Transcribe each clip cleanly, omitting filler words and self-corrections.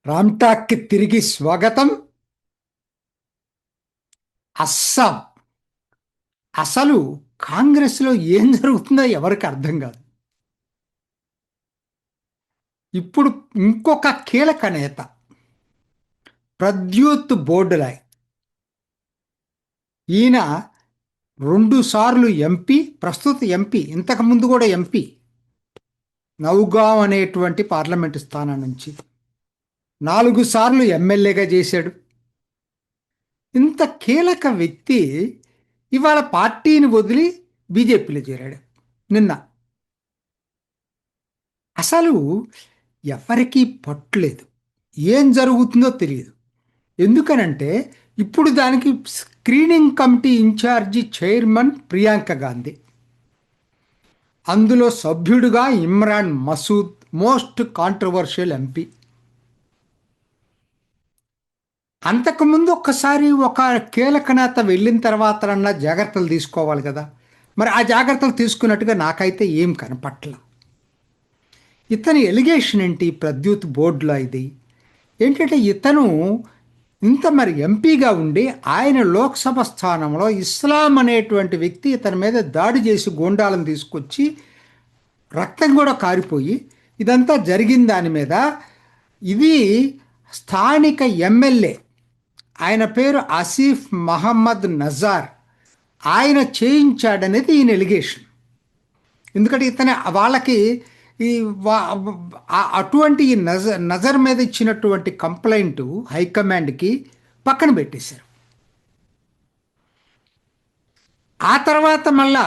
రామ్టాక్కి తిరిగి స్వాగతం. అస్సాం అసలు కాంగ్రెస్లో ఏం జరుగుతుందో ఎవరికి అర్థం కాదు. ఇప్పుడు ఇంకొక కీలక నేత ప్రద్యూత్ బోర్డులాయ్, ఈయన 2 సార్లు ఎంపీ, ప్రస్తుత ఎంపీ, ఇంతకు ముందు కూడా ఎంపీ, నౌగావ్ అనేటువంటి పార్లమెంటు స్థానం నుంచి 4 సార్లు ఎమ్మెల్యేగా చేశాడు. ఇంత కీలక వ్యక్తి ఇవాళ పార్టీని వదిలి బీజేపీలో చేరాడు. నిన్న అసలు ఎవరికీ పట్టులేదు, ఏం జరుగుతుందో తెలియదు. ఎందుకనంటే ఇప్పుడు దానికి screening committee in charge chairman Priyanka Gandhi, అందులో సభ్యుడిగా Imran Masood, most controversial MP. అంతకుముందు ఒక్కసారి ఒక కీలక నేత వెళ్ళిన తర్వాత జాగ్రత్తలు తీసుకోవాలి కదా, మరి ఆ జాగ్రత్తలు తీసుకున్నట్టుగా నాకైతే ఏం కనపట్ల. ఇతని ఎలిగేషన్ ఏంటి ప్రద్యూత్ బోర్డులో? ఇది ఏంటంటే ఇతను ఇంత మరి ఎంపీగా ఉండి ఆయన లోక్సభ స్థానంలో ఇస్లాం అనేటువంటి వ్యక్తి ఇతని మీద దాడి చేసి గూండాలను తీసుకొచ్చి రక్తం కూడా కారిపోయి ఇదంతా జరిగిన దాని మీద ఇది స్థానిక ఎమ్మెల్యే, ఆయన పేరు ఆసిఫ్ మహమ్మద్ నజార్, ఆయన చేయించాడనేది ఈయన ఎలిగేషన్. ఎందుకంటే ఇతను వాళ్ళకి ఈ అటువంటి నజర్ మీద ఇచ్చినటువంటి కంప్లైంట్ హైకమాండ్కి పక్కన పెట్టేశారు. ఆ తర్వాత మళ్ళా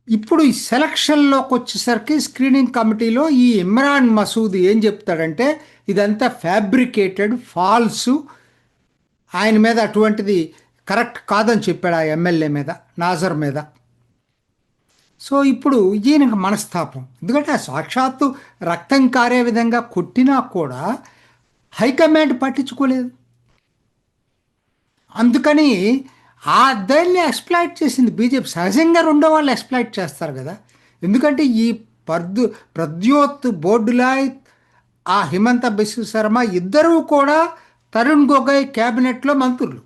ఇప్పుడు ఈ సెలక్షన్లోకి వచ్చేసరికి స్క్రీనింగ్ కమిటీలో ఈ ఇమ్రాన్ మసూద్ ఏం చెప్తాడంటే ఇదంతా ఫ్యాబ్రికేటెడ్, ఫాల్సు, ఆయన మీద అటువంటిది కరెక్ట్ కాదని చెప్పాడు ఆ ఎమ్మెల్యే మీద, నాజర్ మీద. సో ఇప్పుడు ఈయనకు మనస్తాపం, ఎందుకంటే సాక్షాత్తు రక్తం కారే విధంగా కొట్టినా కూడా హైకమాండ్ పట్టించుకోలేదు. అందుకని ఆ దాన్ని ఎక్స్ప్లాయిట్ చేసింది బీజేపీ. సహజంగా రెండో వాళ్ళు ఎక్స్ప్లాయిట్ చేస్తారు కదా, ఎందుకంటే ఈ ప్రద్యోత్ బోర్డులాయ్, ఆ హిమంత బిశ్వ శర్మ ఇద్దరూ కూడా తరుణ్ గొగోయ్ క్యాబినెట్లో మంత్రులు.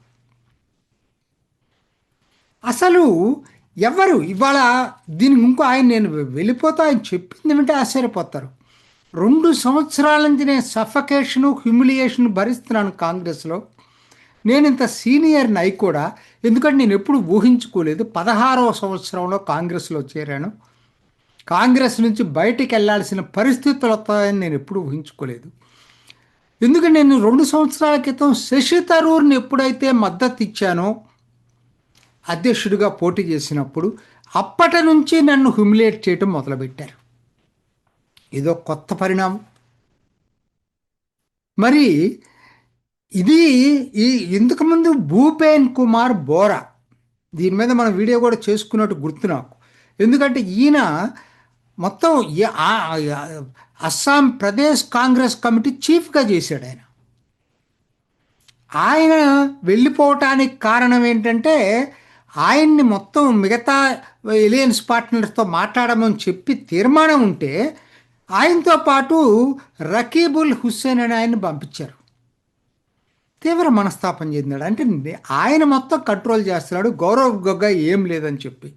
అసలు ఎవరు ఇవాళ దీనికి ఇంకో ఆయన నేను వెళ్ళిపోతా ఆయన చెప్పింది వింటే ఆశ్చర్యపోతారు. 2 సంవత్సరాల నుంచి నేను సఫకేషను, హ్యూమిలియేషన్ భరిస్తున్నాను కాంగ్రెస్లో. నేను ఇంత సీనియర్ని అయి కూడా, ఎందుకంటే నేను ఎప్పుడు ఊహించుకోలేదు 16వ సంవత్సరంలో కాంగ్రెస్లో చేరాను, కాంగ్రెస్ నుంచి బయటికి వెళ్ళాల్సిన పరిస్థితులు వస్తాయని నేను ఎప్పుడు ఊహించుకోలేదు. ఎందుకంటే నేను 2 సంవత్సరాల క్రితం శశి థరూర్ని ఎప్పుడైతే మద్దతు ఇచ్చానో అధ్యక్షుడిగా పోటీ చేసినప్పుడు, అప్పటి నుంచి నన్ను హ్యూమిలేట్ చేయటం మొదలుపెట్టారు. ఇదో కొత్త పరిణామం. మరి ఇది ఇంతకుముందు భూపేన్ కుమార్ బోరా, దీని మీద మనం వీడియో కూడా చేసుకున్నట్టు గుర్తు నాకు. ఎందుకంటే ఈయన మొత్తం అస్సాం ప్రదేశ్ కాంగ్రెస్ కమిటీ చీఫ్గా చేశాడు. ఆయన వెళ్ళిపోవటానికి కారణం ఏంటంటే ఆయన్ని మొత్తం మిగతా ఎలియన్స్ పార్ట్నర్స్తో మాట్లాడమని చెప్పి తీర్మానం ఉంటే ఆయనతో పాటు రకీబుల్ హుస్సేన్ అని ఆయన్ని పంపించారు. తీవ్ర మనస్తాపం చెందాడు. అంటే ఆయన మొత్తం కంట్రోల్ చేస్తున్నాడు, గౌరవ్ గొగోయ్ ఏం లేదని చెప్పి.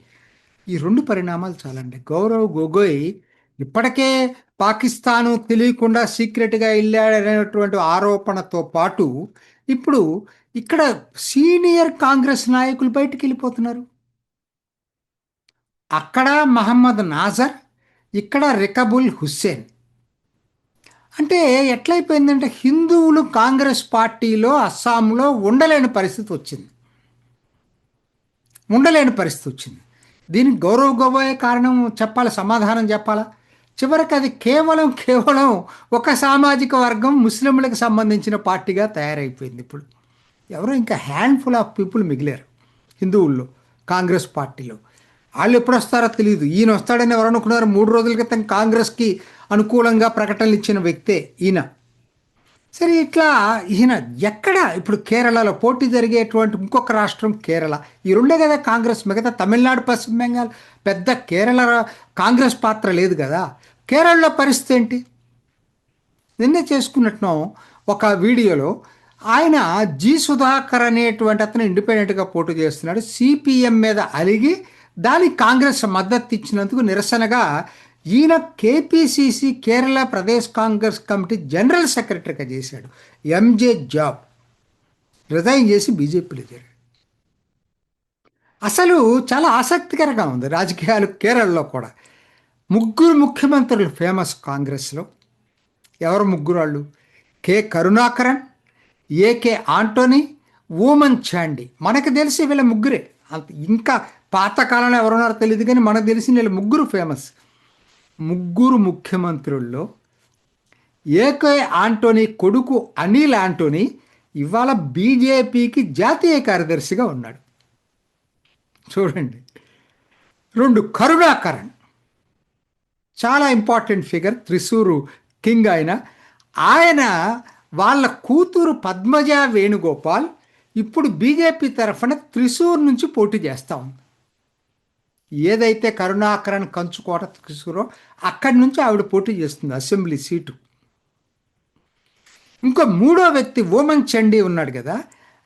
ఈ 2 పరిణామాలు చాలండి. గౌరవ్ గొగోయ్ ఇప్పటికే పాకిస్తాను తెలియకుండా సీక్రెట్గా వెళ్ళాడనేటువంటి ఆరోపణతో పాటు ఇప్పుడు ఇక్కడ సీనియర్ కాంగ్రెస్ నాయకులు బయటికి వెళ్ళిపోతున్నారు. అక్కడ మహమ్మద్ నాజర్, ఇక్కడ రికబుల్ హుస్సేన్. అంటే ఎట్లయిపోయిందంటే హిందువులు కాంగ్రెస్ పార్టీలో అస్సాంలో ఉండలేని పరిస్థితి వచ్చింది. దీనికి గౌరవ్ గొగోయ్ కారణం చెప్పాలి, సమాధానం చెప్పాలా? చివరికి అది కేవలం ఒక సామాజిక వర్గం, ముస్లింలకు సంబంధించిన పార్టీగా తయారైపోయింది. ఇప్పుడు ఎవరో ఇంకా హ్యాండ్ఫుల్ ఆఫ్ పీపుల్ మిగిలారు హిందువుల్లో కాంగ్రెస్ పార్టీలో. వాళ్ళు ఎప్పుడు వస్తారో తెలియదు. ఈయన వస్తాడని ఎవరు అనుకున్నారు? 3 రోజుల క్రితం కాంగ్రెస్కి అనుకూలంగా ప్రకటనలు ఇచ్చిన వ్యక్తే ఈయన. సరే, ఇట్లా ఈయన ఎక్కడ ఇప్పుడు కేరళలో పోటీ జరిగేటువంటి ఇంకొక రాష్ట్రం కేరళ, ఈ 2 కదా కాంగ్రెస్. మిగతా తమిళనాడు, పశ్చిమ బెంగాల్ పెద్ద కేరళ కాంగ్రెస్ పాత్ర లేదు కదా. కేరళలో పరిస్థితి ఏంటి? నిన్నే చేసుకున్నట్టున్నాం. ఒక వీడియోలో ఆయన జి సుధాకర్ అనేటువంటి అతను ఇండిపెండెంట్గా పోటీ చేస్తున్నాడు. సిపిఎం మీద అలిగి దానికి కాంగ్రెస్ మద్దతు ఇచ్చినందుకు నిరసనగా ఈయన KPCC Kerala Pradesh Congress committee general సెక్రటరీగా చేశాడు. ఎంజే జాబ్ రిజైన్ చేసి బీజేపీలో చేరాడు. అసలు చాలా ఆసక్తికరంగా ఉంది రాజకీయాలు కేరళలో కూడా. ముగ్గురు ముఖ్యమంత్రులు ఫేమస్ కాంగ్రెస్లో. ఎవరు ముగ్గురు వాళ్ళు? K Karunakaran, A K Antony, Oommen Chandy. మనకు తెలిసి వీళ్ళ ముగ్గురే. అంత ఇంకా పాతకాలంలో ఎవరున్నారో తెలియదు, కానీ మనకు తెలిసి వీళ్ళ ముగ్గురు ఫేమస్. ముగ్గురు ముఖ్యమంత్రుల్లో ఏకే ఆంటోనీ కొడుకు అనిల్ ఆంటోనీ ఇవాళ బీజేపీకి జాతీయ కార్యదర్శిగా ఉన్నాడు. చూడండి. 2 కరుణాకరన్, చాలా ఇంపార్టెంట్ ఫిగర్, త్రిశూరు కింగ్ ఆయన వాళ్ళ కూతురు పద్మజ వేణుగోపాల్ ఇప్పుడు బీజేపీ తరఫున త్రిశూర్ నుంచి పోటీ చేస్తూ ఉంది. ఏదైతే కరుణాకరన్ కంచుకోట త్రిశూరో అక్కడి నుంచి ఆవిడ పోటీ చేస్తుంది అసెంబ్లీ సీటు. ఇంకో మూడో వ్యక్తి ఓమన్ చండీ ఉన్నాడు కదా,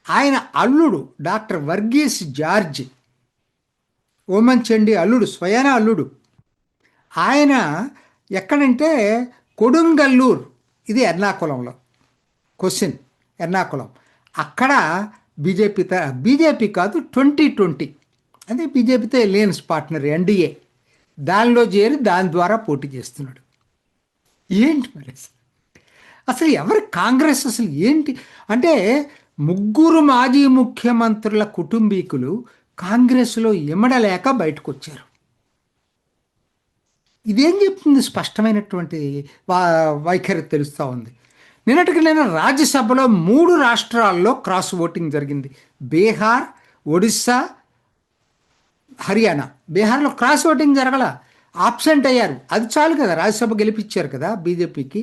ఆయన అల్లుడు డాక్టర్ వర్గీస్ జార్జ్. ఓమన్ చండీ అల్లుడు, స్వయాన అల్లుడు. ఆయన ఎక్కడంటే కొడుంగల్లూర్, ఇది ఎర్నాకుళంలో. క్వశ్చన్, ఎర్నాకుళం అక్కడ బీజేపీ కాదు 2020 అదే బీజేపీతో ఎలియన్స్ పార్ట్నర్ ఎన్డీఏ, దానిలో చేరి దాని ద్వారా పోటీ చేస్తున్నాడు. ఏంటి మరి అసలు ఎవరు కాంగ్రెస్ అసలు ఏంటి అంటే, ముగ్గురు మాజీ ముఖ్యమంత్రుల కుటుంబీకులు కాంగ్రెస్లో ఇమడలేక బయటకు వచ్చారు. ఇదేం చెప్తుంది? స్పష్టమైనటువంటి వైఖరి తెలుస్తూ ఉంది. నిన్నటికి నేను రాజ్యసభలో 3 రాష్ట్రాల్లో క్రాస్ ఓటింగ్ జరిగింది. బీహార్, ఒడిస్సా, హర్యానా. బీహార్లో క్రాస్ ఓటింగ్ జరగల, ఆబ్సెంట్ అయ్యారు. అది చాలు కదా, రాజ్యసభ గెలిపించారు కదా బీజేపీకి.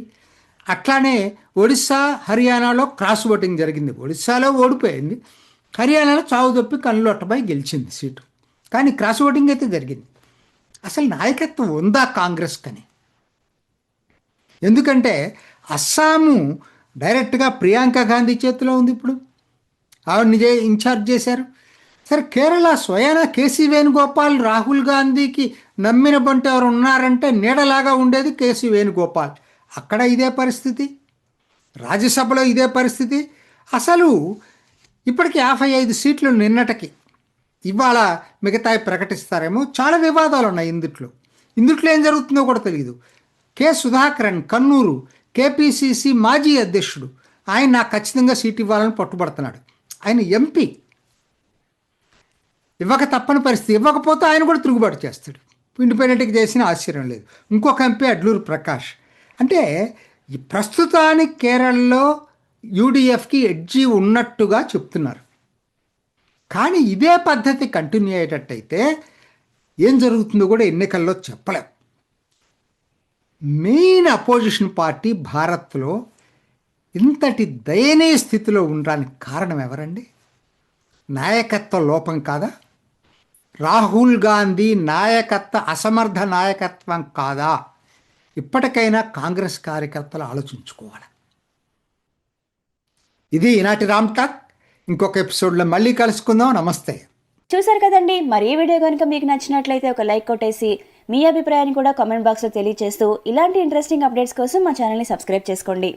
అట్లానే ఒడిస్సా, హర్యానాలో క్రాస్ ఓటింగ్ జరిగింది. ఒడిస్సాలో ఓడిపోయింది, హర్యానాలో చావు తప్పి కన్నులొట్టపై గెలిచింది సీటు. కానీ క్రాస్ ఓటింగ్ అయితే జరిగింది. అసలు నాయకత్వం ఉందా కాంగ్రెస్ కని? ఎందుకంటే అస్సాము డైరెక్ట్గా ప్రియాంక గాంధీ చేతిలో ఉంది. ఇప్పుడు ఆవిడ ఇన్ఛార్జ్ చేశారు. సరే, కేరళ స్వయాన కేసీ వేణుగోపాల్, రాహుల్ గాంధీకి నమ్మిన బంటు ఎవరు ఉన్నారంటే నీడలాగా ఉండేది కేసీ వేణుగోపాల్. అక్కడ ఇదే పరిస్థితి, రాజ్యసభలో ఇదే పరిస్థితి. అసలు ఇప్పటికి 55 సీట్లు నిన్నటికి. ఇవాళ మిగతాయి ప్రకటిస్తారేమో. చాలా వివాదాలు ఉన్నాయి ఇందుట్లో ఏం జరుగుతుందో కూడా తెలియదు. కె సుధాకరన్, కన్నూరు కేపీసీసీ మాజీ అధ్యక్షుడు, ఆయన నాకు ఖచ్చితంగా సీటు ఇవ్వాలని పట్టుబడుతున్నాడు. ఆయన ఎంపీ, ఇవ్వక తప్పని పరిస్థితి. ఇవ్వకపోతే ఆయన కూడా తిరుగుబాటు చేస్తాడు. ఇండిపెండెంట్గా చేసిన ఆశ్చర్యం లేదు. ఇంకొక ఎంపీ అడ్లూరు ప్రకాష్. అంటే ప్రస్తుతానికి కేరళలో యూడిఎఫ్కి ఎడ్జి ఉన్నట్టుగా చెప్తున్నారు. కానీ ఇదే పద్ధతి కంటిన్యూ అయ్యేటట్టయితే ఏం జరుగుతుందో కూడా ఎన్నికల్లో చెప్పలేం. మెయిన్ అపోజిషన్ పార్టీ భారత్లో ఇంతటి దయనీయ స్థితిలో ఉండడానికి కారణం ఎవరండి? నాయకత్వ లోపం కాదా? రాహుల్ గాంధీ అసమర్థ నాయకత్వం కాదా? ఇప్పటికైనా కాంగ్రెస్ కార్యకర్తలు ఆలోచించుకోవాలి. ఇది ఈనాటి రామ్ టాక్. ఇంకొక ఎపిసోడ్లో మళ్ళీ కలుసుకుందాం. నమస్తే. చూసారు కదండి, మరి ఈ వీడియో కనుక మీకు నచ్చినట్లయితే ఒక లైక్ కొట్టేసి మీ అభిప్రాయాన్ని కూడా కామెంట్ బాక్స్లో తెలియజేస్తూ ఇలాంటి ఇంట్రెస్టింగ్ అప్డేట్స్ కోసం మా ఛానల్ని సబ్స్క్రైబ్ చేసుకోండి.